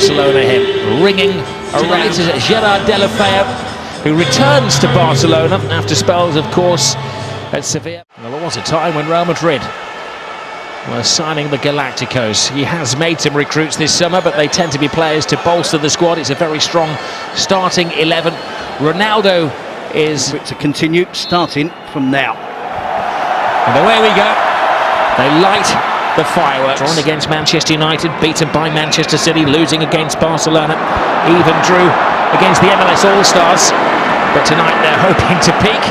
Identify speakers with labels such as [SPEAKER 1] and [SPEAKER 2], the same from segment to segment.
[SPEAKER 1] Barcelona him, ringing around. It is Gerard Deulofeu, who returns to Barcelona after spells, of course, at Sevilla. Well, there was a time when Real Madrid were signing the Galacticos. He has made some recruits this summer, but they tend to be players to bolster the squad. It's a very strong starting 11. Ronaldo is
[SPEAKER 2] to continue, starting from now.
[SPEAKER 1] And away we go. They light the fireworks. Drawn against Manchester United, beaten by Manchester City, losing against Barcelona, even drew against the MLS All-Stars. But tonight they're hoping to peak.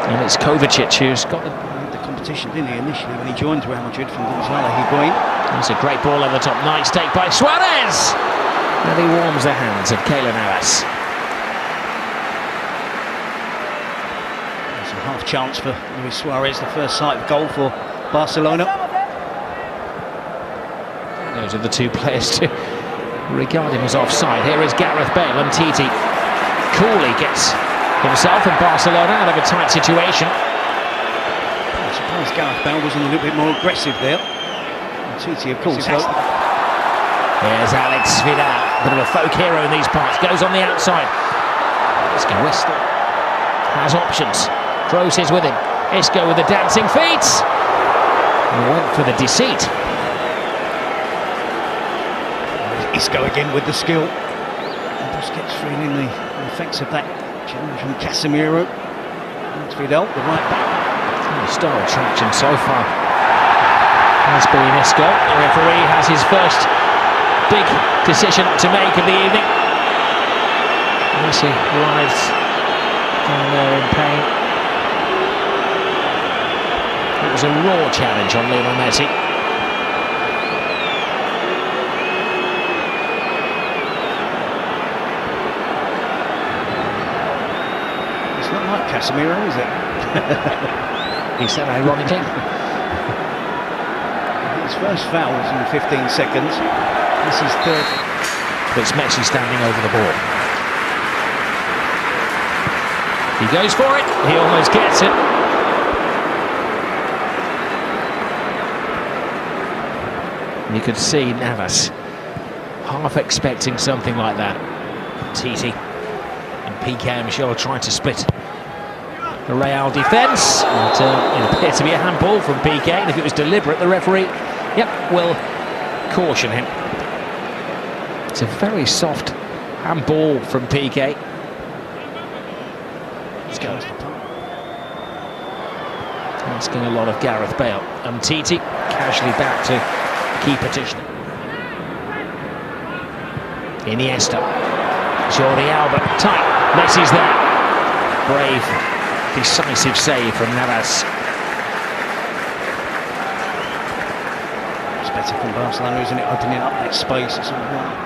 [SPEAKER 1] And it's Kovacic who's got the
[SPEAKER 2] competition, didn't he, initially when he joined Real Madrid from Gonzalo Higuain.
[SPEAKER 1] It's a great ball over the top. Nice take by Suarez. And he warms the hands of Keylor Navas.
[SPEAKER 2] There's a half chance for Luis Suarez, the first sight of goal for Barcelona.
[SPEAKER 1] Those are the two players to regard him as offside. Here is Gareth Bale, and Titi coolly gets himself and Barcelona out of a tight situation.
[SPEAKER 2] I'm surprised Gareth Bale wasn't a little bit more aggressive there. And Titi, of course.
[SPEAKER 1] Here's Alex Vidal, bit of a folk hero in these parts, goes on the outside. Isco has options. Kroos is with him. Isco with the dancing feet. He went for the deceit.
[SPEAKER 2] Isco again with the skill. And Busquets feeling the effects of that challenge from Casemiro. And Vidal, the right back.
[SPEAKER 1] The star attraction so far has been Isco. The referee has his first big decision to make of the evening. Messi writhes down there in pain. It was a raw challenge on Lionel Messi.
[SPEAKER 2] It's not like Casemiro, is it?
[SPEAKER 1] He said ironically.
[SPEAKER 2] His first foul was in 15 seconds. This is third.
[SPEAKER 1] But it's Messi standing over the ball. He goes for it. He almost gets it. You could see Navas half expecting something like that. Titi and Piqué, I'm sure, trying to split the Real defence. It appeared to be a handball from Piqué, and if it was deliberate, the referee, will caution him. It's a very soft handball from Piqué. Let's go. Asking a lot of Gareth Bale. And Titi casually back to key position. Iniesta. Jordi Alba. Tight. Messi's there. Brave, decisive save from Navas.
[SPEAKER 2] It's better from Barcelona, isn't it? Opening up that space. It's all right.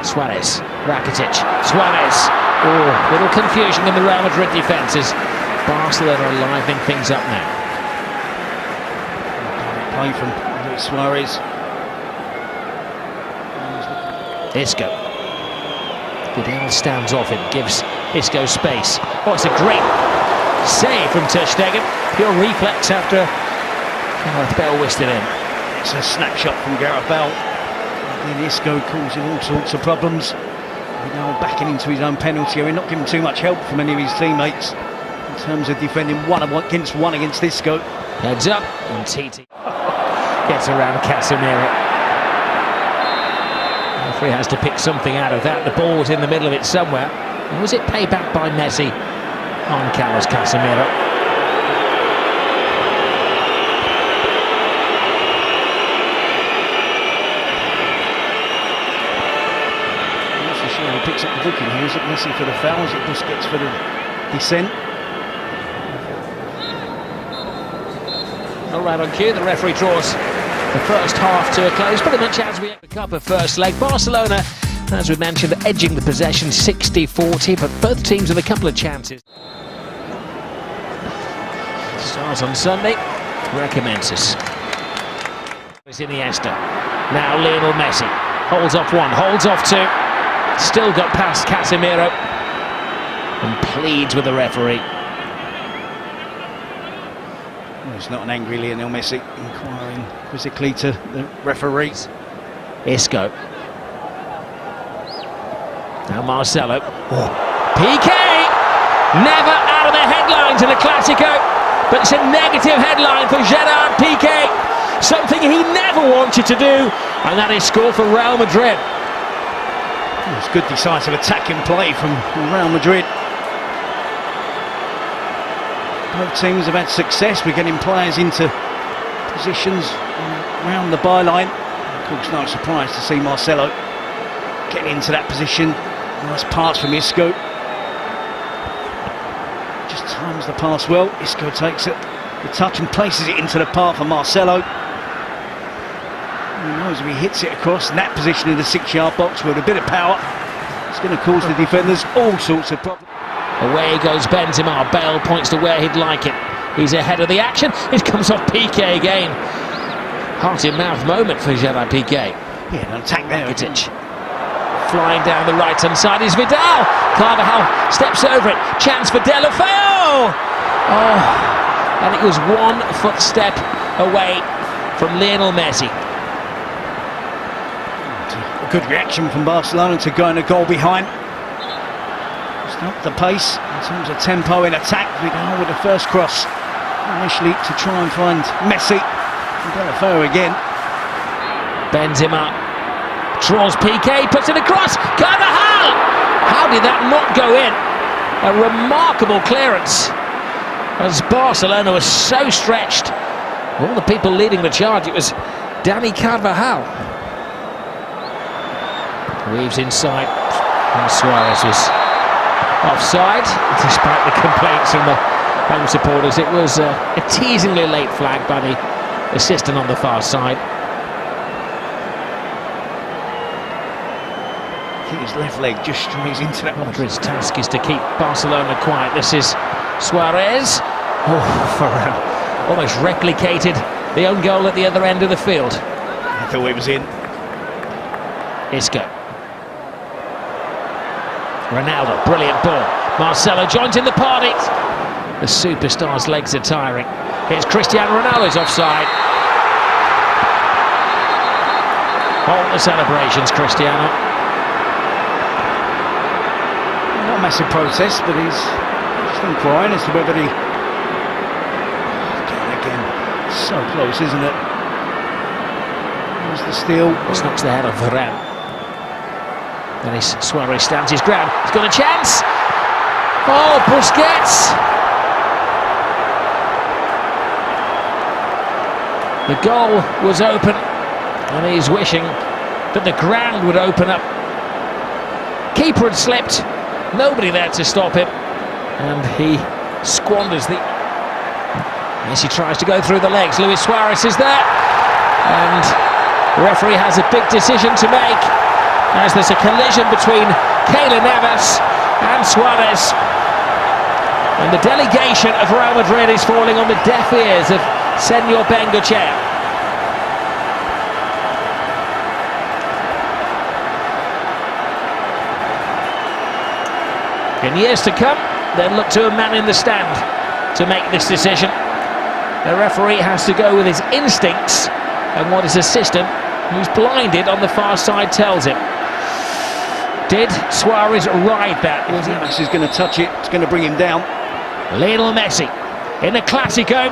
[SPEAKER 1] Suarez. Rakitic. Suarez. Oh, little confusion in the Real Madrid defence as Barcelona are livening things up now.
[SPEAKER 2] Play from Luis Suarez.
[SPEAKER 1] Isco. Vidal stands off him, gives Isco space. Oh, it's a great save from Ter Stegen. Pure reflex after Gareth Bale whisked it in.
[SPEAKER 2] It's a snapshot from Gareth Bale. Then Isco causing all sorts of problems. Vidal backing into his own penalty area, not giving too much help from any of his teammates in terms of defending one against Isco.
[SPEAKER 1] Heads up, and Titi gets around Casemiro. The referee has to pick something out of that. The ball was in the middle of it somewhere. And was it payback by Messi on Carlos Casemiro?
[SPEAKER 2] He picks up the booking here. Is it Messi for the foul? Is it Busquets for the descent?
[SPEAKER 1] All right, on cue, the referee draws the first half to a close, pretty much as we pick up a first leg. Barcelona, as we mentioned, edging the possession 60-40, but both teams with a couple of chances. Starts on Sunday, recommences. It's Iniesta. Now Lionel Messi holds off one, holds off two. Still got past Casemiro and pleads with the referee.
[SPEAKER 2] Well, it's not an angry Lionel Messi inquiring quizzically to the referees.
[SPEAKER 1] Isco. Now Marcelo. Piqué! Never out of the headlines in a Clásico, but it's a negative headline for Gerard Piqué. Something he never wanted to do, and that is score for Real Madrid.
[SPEAKER 2] It's good decisive attacking play from Real Madrid. Both teams have had success with getting players into positions around the byline. Of course, no surprise to see Marcelo getting into that position. Nice pass from Isco. Just times the pass well. Isco takes it, the touch, and places it into the path of Marcelo. Who knows if he hits it across in that position in the 6-yard box with a bit of power, it's going to cause the defenders all sorts of problems.
[SPEAKER 1] Away goes Benzema. Bale points to where he'd like it. He's ahead of the action. It comes off Piqué again. Heart-in-mouth moment for Gerard Piqué.
[SPEAKER 2] Yeah, an attack there.
[SPEAKER 1] Flying down the right-hand side is Vidal. Carvajal steps over it. Chance for Deulofeu. Oh, and it was 1 footstep away from Lionel Messi.
[SPEAKER 2] A good reaction from Barcelona to going a goal behind. Just up the pace in terms of tempo in attack. Vidal with the first cross initially to try and find Messi. And Deulofeu again.
[SPEAKER 1] Benzema draws Piqué, puts it across. Carvajal! How did that not go in? A remarkable clearance, as Barcelona was so stretched. All the people leading the charge, it was Dani Carvajal. Weaves inside, and Suarez was offside, despite the complaints from the home supporters. It was a teasingly late flag by the assistant on the far side.
[SPEAKER 2] I think his left leg just strays into that.
[SPEAKER 1] Madrid's task is to keep Barcelona quiet. This is Suarez. Oh, almost replicated the own goal at the other end of the field.
[SPEAKER 2] I thought it was in.
[SPEAKER 1] Isco. Ronaldo, brilliant ball. Marcelo joins in the party. The superstar's legs are tiring. Here's Cristiano Ronaldo's offside. All the celebrations, Cristiano.
[SPEAKER 2] Not a massive protest, but he's just inquiring as to whether he... Again, so close, isn't it? There's the steal.
[SPEAKER 1] This knocks the head of Varane. Then Suarez stands his ground. He's got a chance. Oh, Busquets! The goal was open, and he's wishing that the ground would open up. Keeper had slipped. Nobody there to stop him, and he squanders the... Messi tries to go through the legs. Luis Suarez is there, and the referee has a big decision to make, as there's a collision between Keylor Navas and Suarez, and the delegation of Real Madrid is falling on the deaf ears of Senor Bengochea. In years to come, they'll look to a man in the stand to make this decision. The referee has to go with his instincts and what his assistant, who's blinded on the far side, tells him. Did Suarez ride that?
[SPEAKER 2] Navas is going to touch it, it's going to bring him down.
[SPEAKER 1] Lionel Messi, in the Clásico,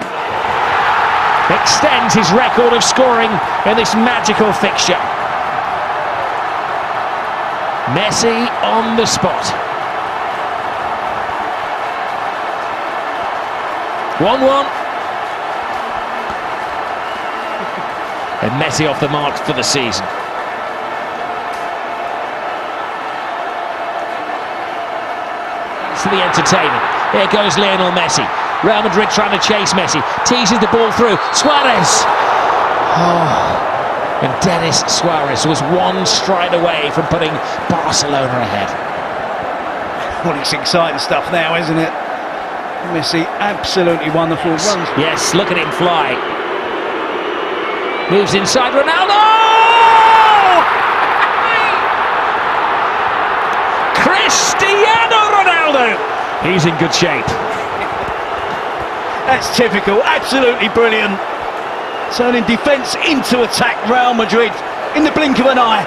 [SPEAKER 1] extends his record of scoring in this magical fixture. Messi on the spot. 1-1. And Messi off the mark for the season. For the entertainment. Here goes Lionel Messi. Real Madrid trying to chase Messi. Teases the ball through. Suarez! Oh. And Denis Suarez was one stride away from putting Barcelona ahead.
[SPEAKER 2] Well, it's exciting stuff now, isn't it? Messi absolutely wonderful runs.
[SPEAKER 1] Yes, look at him fly. Moves inside Ronaldo! Cristiano Ronaldo! He's in good shape.
[SPEAKER 2] That's typical, absolutely brilliant. Turning defence into attack, Real Madrid in the blink of an eye.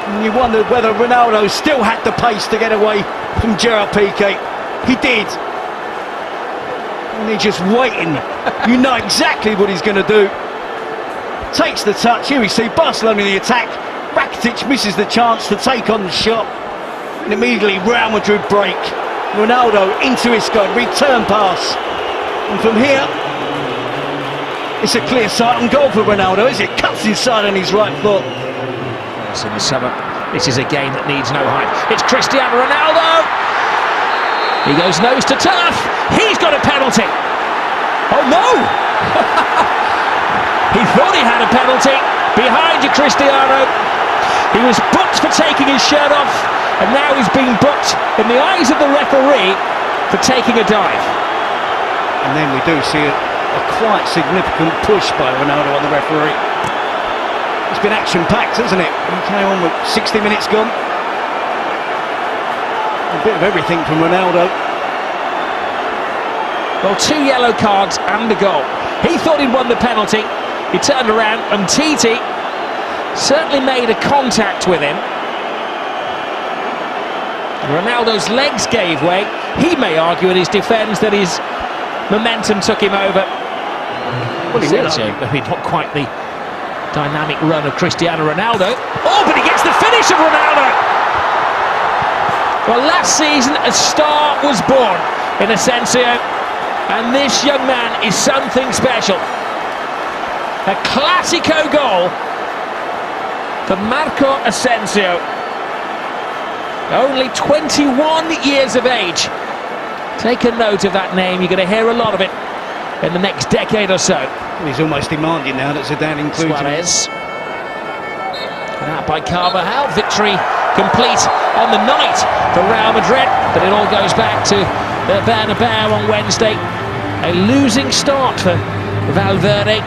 [SPEAKER 2] And you wondered whether Ronaldo still had the pace to get away from Gerard Piqué. He did. And he's just waiting. You know exactly what he's going to do. Takes the touch. Here we see Barcelona in the attack. Rakitic misses the chance to take on the shot. And immediately Real Madrid break. Ronaldo into Isco, return pass. And from here, it's a clear sight on goal for Ronaldo as it cuts inside on his right foot.
[SPEAKER 1] In the summer, this is a game that needs no hype. It's Cristiano Ronaldo. He goes nose to turf. He's got a penalty. Oh no! He thought he had a penalty. Behind you, Cristiano. He was booked for taking his shirt off, and now he's being booked in the eyes of the referee for taking a dive.
[SPEAKER 2] And then we do see a quite significant push by Ronaldo on the referee. It's been action-packed, hasn't it? We came on with 60 minutes gone. A bit of everything from Ronaldo.
[SPEAKER 1] Well, 2 yellow cards and a goal. He thought he'd won the penalty. He turned around and Titi certainly made a contact with him. Ronaldo's legs gave way. He may argue in his defence that his momentum took him over.
[SPEAKER 2] Well, he will.
[SPEAKER 1] I mean, not quite the dynamic run of Cristiano Ronaldo. Oh, but he gets the finish of Ronaldo! Well, last season a star was born in Asensio, and this young man is something special. A Classico goal for Marco Asensio. Only 21 years of age. Take a note of that name, you're going to hear a lot of it in the next decade or so.
[SPEAKER 2] He's almost demanding now that Zidane includes
[SPEAKER 1] Suarez. Out by Carvajal. Victory complete on the night for Real Madrid, but it all goes back to the Bernabeu on Wednesday. A losing start for Valverde.